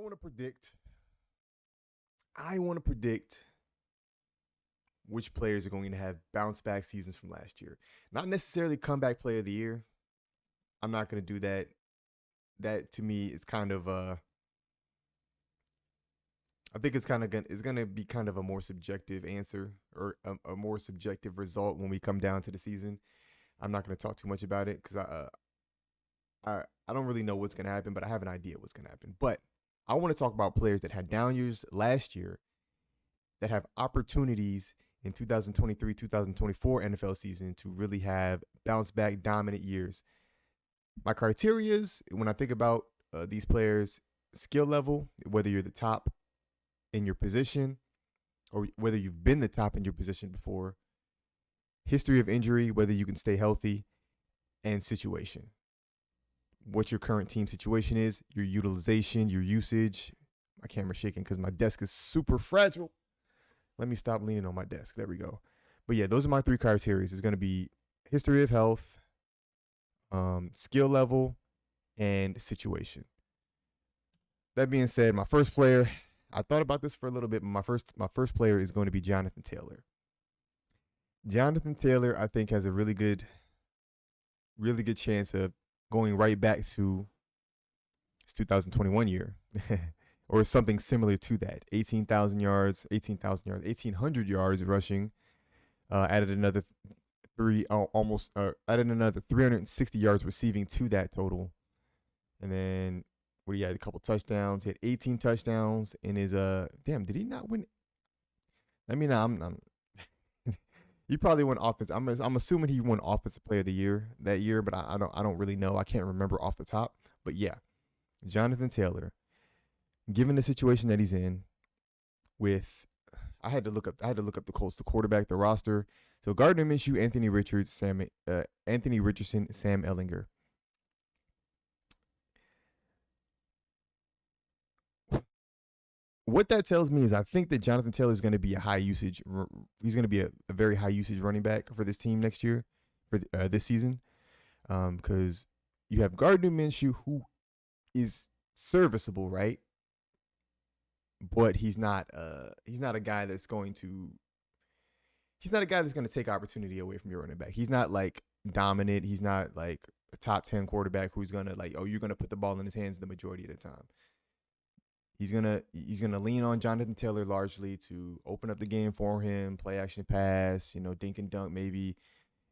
want to predict. I want to predict which players are going to have bounce back seasons from last year. Not necessarily comeback player of the year. I'm not going to do that. That to me is kind of I think it's gonna be kind of a more subjective answer or a more subjective result when we come down to the season. I'm not going to talk too much about it because I don't really know what's going to happen, but I have an idea what's going to happen. But I want to talk about players that had down years last year that have opportunities in 2023, 2024 NFL season to really have bounce back dominant years. My criteria is when I think about these players' skill level, whether you're the top in your position or whether you've been the top in your position before, history of injury, whether you can stay healthy, and situation. What your current team situation is, your utilization, your usage. My camera's shaking because my desk is super fragile. Let me stop leaning on my desk. There we go. But yeah, those are my three criteria. It's going to be history of health, skill level, and situation. That being said, my first player, I thought about this for a little bit, but my first player is going to be Jonathan Taylor. Jonathan Taylor, I think, has a really good chance of going right back to his 2021 year or something similar to that. 1,800 yards rushing, added another added another 360 yards receiving to that total. And then what he had a couple touchdowns, he had 18 touchdowns in his did he not win? I mean, I'm he probably won offense. I'm assuming he won offensive player of the year that year, but I don't really know. I can't remember off the top. But yeah, Jonathan Taylor, given the situation that he's in, with I had to look up the Colts, the quarterback, the roster. So Gardner Minshew, Anthony Richardson, Sam Ellinger. What that tells me is I think that Jonathan Taylor is going to be a high usage. He's going to be a very high usage running back for this team next year, for this season, because you have Gardner Minshew, who is serviceable, right? But he's not a guy that's going to take opportunity away from your running back. He's not like dominant. He's not like a top 10 quarterback who's gonna you're gonna put the ball in his hands the majority of the time. He's gonna lean on Jonathan Taylor largely to open up the game for him, play action pass, dink and dunk maybe.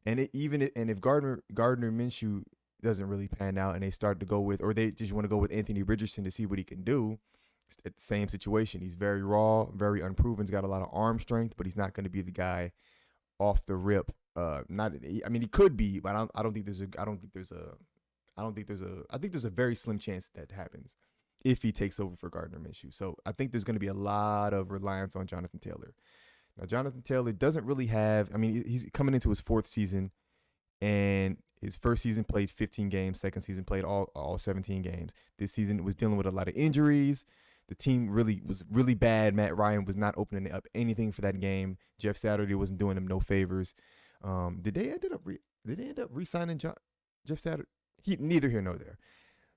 And if Gardner Minshew doesn't really pan out and they start to go with, or they just want to go with Anthony Richardson to see what he can do, it's the same situation. He's very raw, very unproven. He's got a lot of arm strength, but he's not going to be the guy off the rip. I think he could be, but I think there's a very slim chance that happens if he takes over for Gardner Minshew. So I think there's going to be a lot of reliance on Jonathan Taylor. Now, Jonathan Taylor doesn't really have, he's coming into his fourth season, and his first season played 15 games. Second season played all 17 games. This season was dealing with a lot of injuries. The team was really bad. Matt Ryan was not opening up anything for that game. Jeff Saturday wasn't doing him no favors. Did they end up re-signing Jeff Saturday? Neither here nor there.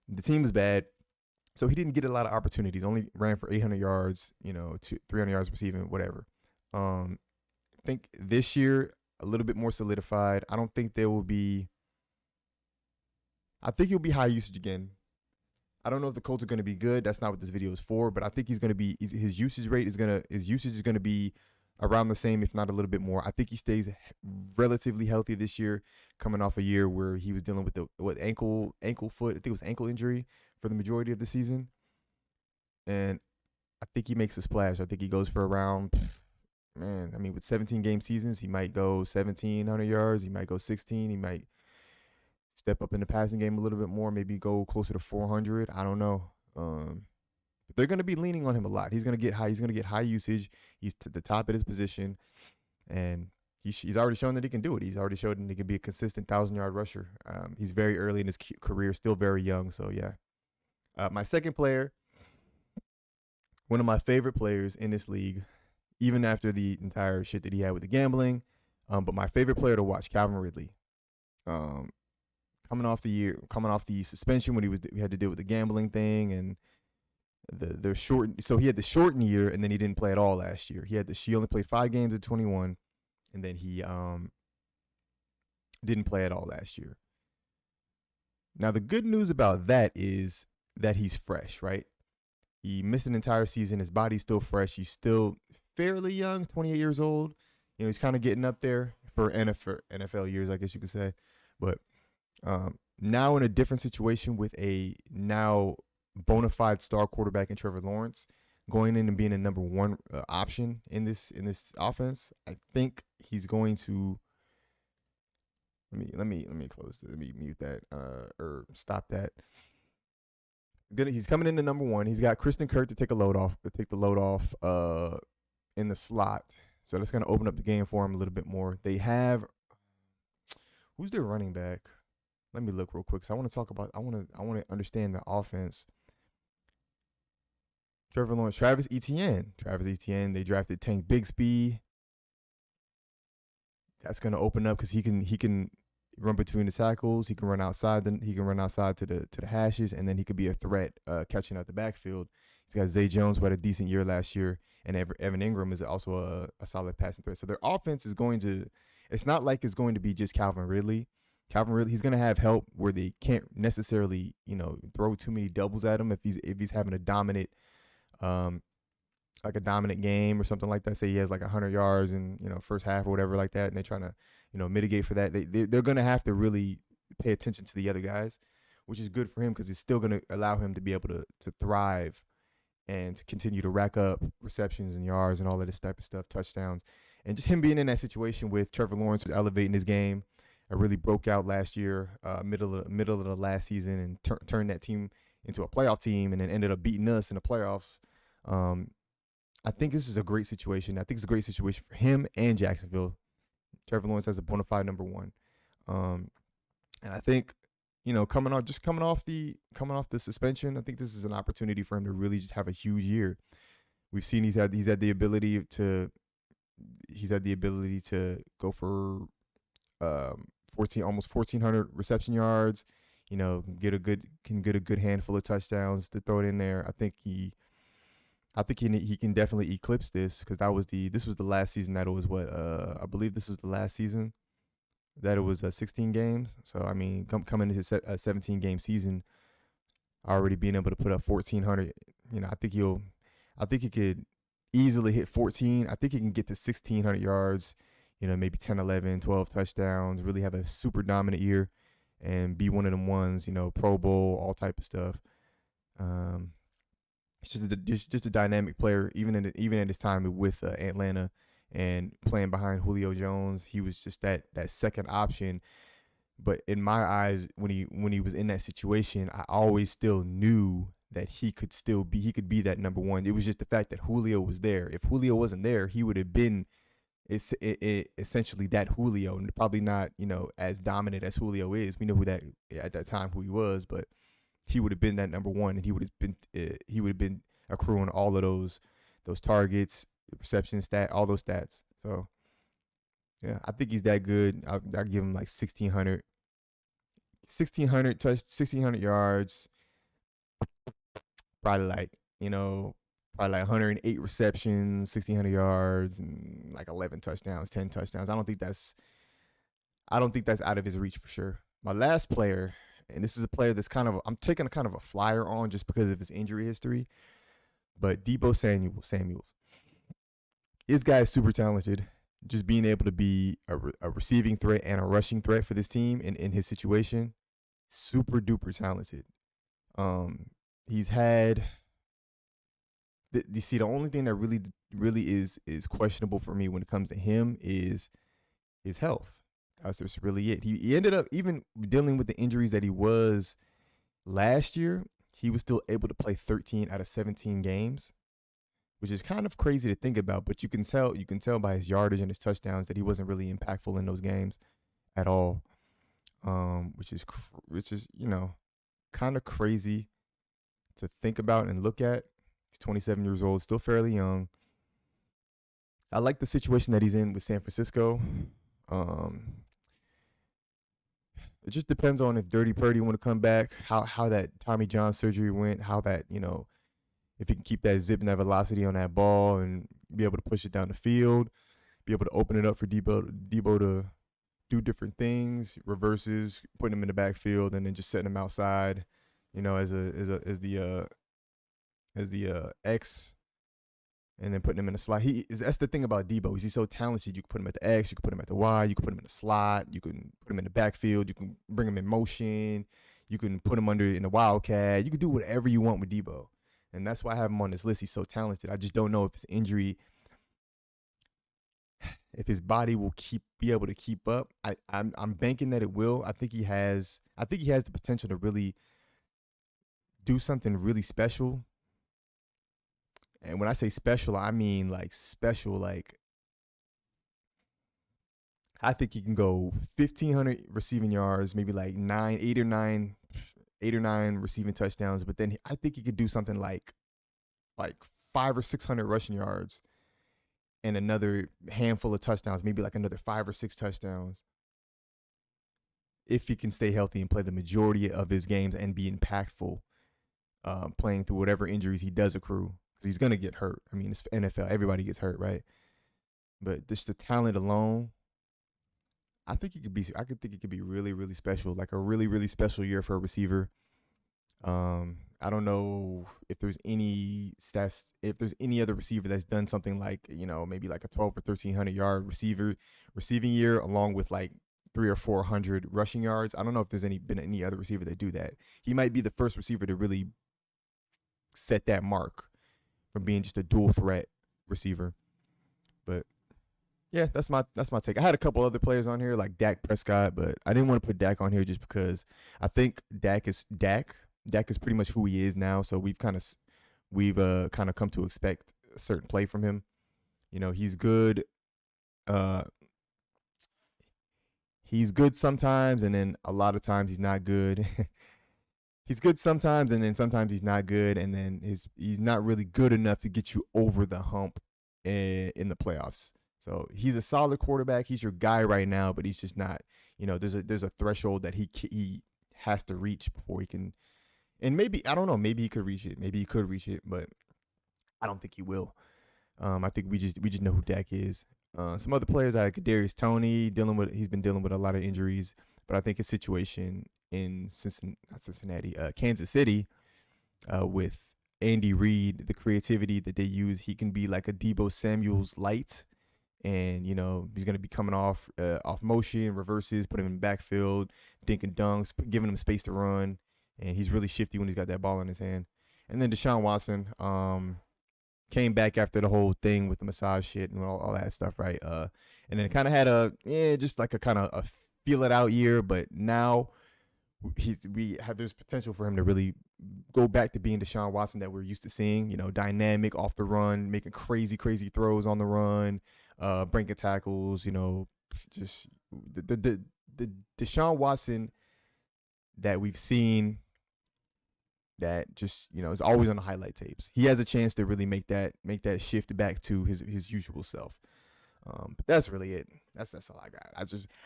The team was bad. So he didn't get a lot of opportunities. Only ran for 800 yards, 300 yards receiving, whatever. I think this year a little bit more solidified. I think he'll be high usage again. I don't know if the Colts are going to be good. That's not what this video is for. But I think his usage is going to be around the same, if not a little bit more. I think he stays relatively healthy this year, coming off a year where he was dealing with ankle foot. I think it was ankle injury for the majority of the season. And I think he makes a splash. I think he goes for around, with 17 game seasons, he might go 1,700 yards. He might go 16. He might step up in the passing game a little bit more, maybe go closer to 400. I don't know. But they're going to be leaning on him a lot. He's going to get high usage. He's to the top of his position, and he's already shown that he can do it. He's already showed that he can be a consistent 1,000-yard rusher. He's very early in his career, still very young. So yeah. My second player, one of my favorite players in this league, even after the entire shit that he had with the gambling, but my favorite player to watch, Calvin Ridley. Coming off the suspension when we had to deal with the gambling thing, and the short. So he had the shortened year, and then he didn't play at all last year. He only played 5 games at 21, and then he didn't play at all last year. Now the good news about that is that he's fresh, right? He missed an entire season. His body's still fresh. He's still fairly young, 28 years old. He's kind of getting up there for NFL years, I guess you could say. But now in a different situation with a now bona fide star quarterback in Trevor Lawrence, going in and being a number one option in this offense, I think he's going to. Let me close it. Let me mute that or stop that. He's coming into number one. He's got Kristen Kirk to take the load off in the slot. So that's going to open up the game for him a little bit more. They have who's their running back? Let me look real quick because I want to talk about. I want to understand the offense. Trevor Lawrence, Travis Etienne. They drafted Tank Bigsby. That's going to open up because he can run between the tackles. He can run outside. He can run outside to the hashes, and then he could be a threat catching out the backfield. He's got Zay Jones, who had a decent year last year, and Evan Ingram is also a solid passing threat. So their offense is going to. It's not like it's going to be just Calvin Ridley. He's going to have help where they can't necessarily throw too many doubles at him if he's having a dominant. Like a dominant game or something like that. Say he has like 100 yards in first half or whatever like that, and they're trying to mitigate for that. They're going to have to really pay attention to the other guys, which is good for him because it's still going to allow him to be able to thrive and to continue to rack up receptions and yards and all of this type of stuff, touchdowns, and just him being in that situation with Trevor Lawrence was elevating his game. I really broke out last year, middle of the last season, and turned that team into a playoff team, and then ended up beating us in the playoffs. I think this is a great situation. I think it's a great situation for him and Jacksonville. Trevor Lawrence has a bona fide number one. And I think, coming off the suspension, I think this is an opportunity for him to really just have a huge year. We've seen he's had the ability to go for almost 1,400 reception yards. Get a good handful of touchdowns to throw it in there. I think he can definitely eclipse this because this was the last season that it was I believe this was the last season that it was 16 games. So I mean, coming into a 17 game season, already being able to put up 1,400, I think he could easily hit 14. I think he can get to 1,600 yards, maybe 10, 11, 12 touchdowns, really have a super dominant year and be one of them ones, Pro Bowl, all type of stuff. Just a dynamic player, even at his time with Atlanta and playing behind Julio Jones. He was just that second option. But in my eyes, when he was in that situation, I always still knew that he could be that number one. It was just the fact that Julio was there. If Julio wasn't there, he would have been essentially that Julio, and probably not as dominant as Julio is. We know who that at that time who he was, but he would have been that number one, and he would have been accruing all of those targets, reception all those stats. So yeah, I think he's that good. I'll give him like 1,600 yards, probably like 108 receptions, 1,600 yards, and like 11 touchdowns, 10 touchdowns. I don't think that's out of his reach for sure. My last player. And this is a player that's I'm taking a flyer on just because of his injury history. But Deebo Samuels. This guy is super talented. Just being able to be a receiving threat and a rushing threat for this team in his situation, super duper talented. He's had. You see, the only thing that really is questionable for me when it comes to him is his health. That's just really it. He ended up even dealing with the injuries that he was last year. He was still able to play 13 out of 17 games, which is kind of crazy to think about. But you can tell by his yardage and his touchdowns that he wasn't really impactful in those games at all, which is kind of crazy to think about and look at. He's 27 years old, still fairly young. I like the situation that he's in with San Francisco. It just depends on if Dirty Purdy want to come back, how that Tommy John surgery went, how that If he can keep that zip and that velocity on that ball and be able to push it down the field, be able to open it up for Debo to do different things, reverses, putting him in the backfield, and then just setting him outside, as the X, and then putting him in the slot. That's the thing about Debo. He's so talented. You can put him at the X, you can put him at the Y, you can put him in the slot, you can put him in the backfield, you can bring him in motion, you can put him under in the wildcat. You can do whatever you want with Debo, and that's why I have him on this list. He's so talented. I just don't know if his injury, if his body will be able to keep up. I'm banking that it will. I think he has the potential to really do something really special. And when I say special, I mean like special. Like, I think he can go 1,500 receiving yards, maybe like 8 or 9 receiving touchdowns. But then I think he could do something like 500 or 600 rushing yards and another handful of touchdowns, maybe like another 5 or 6 touchdowns, if he can stay healthy and play the majority of his games and be impactful, playing through whatever injuries he does accrue. Because he's going to get hurt. I mean, it's NFL. Everybody gets hurt, right? But just the talent alone, I think I could think it could be really, really special, like a really, really special year for a receiver. I don't know if there's any other receiver that's done something like, maybe like a 12 or 1,300 yard receiving year, along with like 300 or 400 rushing yards. I don't know if there's been any other receiver that do that. He might be the first receiver to really set that mark from being just a dual threat receiver. But yeah, that's my take. I had a couple other players on here like Dak Prescott, but I didn't want to put Dak on here just because I think Dak is pretty much who he is now. So we've kind of come to expect a certain play from him. He's good. He's good sometimes, and then a lot of times he's not good. He's good sometimes, and then sometimes he's not good, and then he's not really good enough to get you over the hump in the playoffs. So he's a solid quarterback. He's your guy right now, but he's just not. There's a threshold that he has to reach before he can. And maybe, I don't know, maybe he could reach it. Maybe he could reach it, but I don't think he will. I think we just know who Dak is. Some other players like Kadarius Toney he's been dealing with a lot of injuries, but I think his situation in Kansas City, with Andy Reid, the creativity that they use, he can be like a Debo Samuel's light. And, he's going to be coming off motion, reverses, put him in backfield, dinking dunks, giving him space to run. And he's really shifty when he's got that ball in his hand. And then Deshaun Watson came back after the whole thing with the massage shit and all that stuff, right? And then kind of had just like a kind of a feel it out year. But now there's potential for him to really go back to being Deshaun Watson that we're used to seeing. Dynamic off the run, making crazy throws on the run, breaking tackles. Just the Deshaun Watson that we've seen that just is always on the highlight tapes. He has a chance to really make that shift back to his usual self. But that's really it. That's all I got.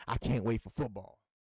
I can't wait for football.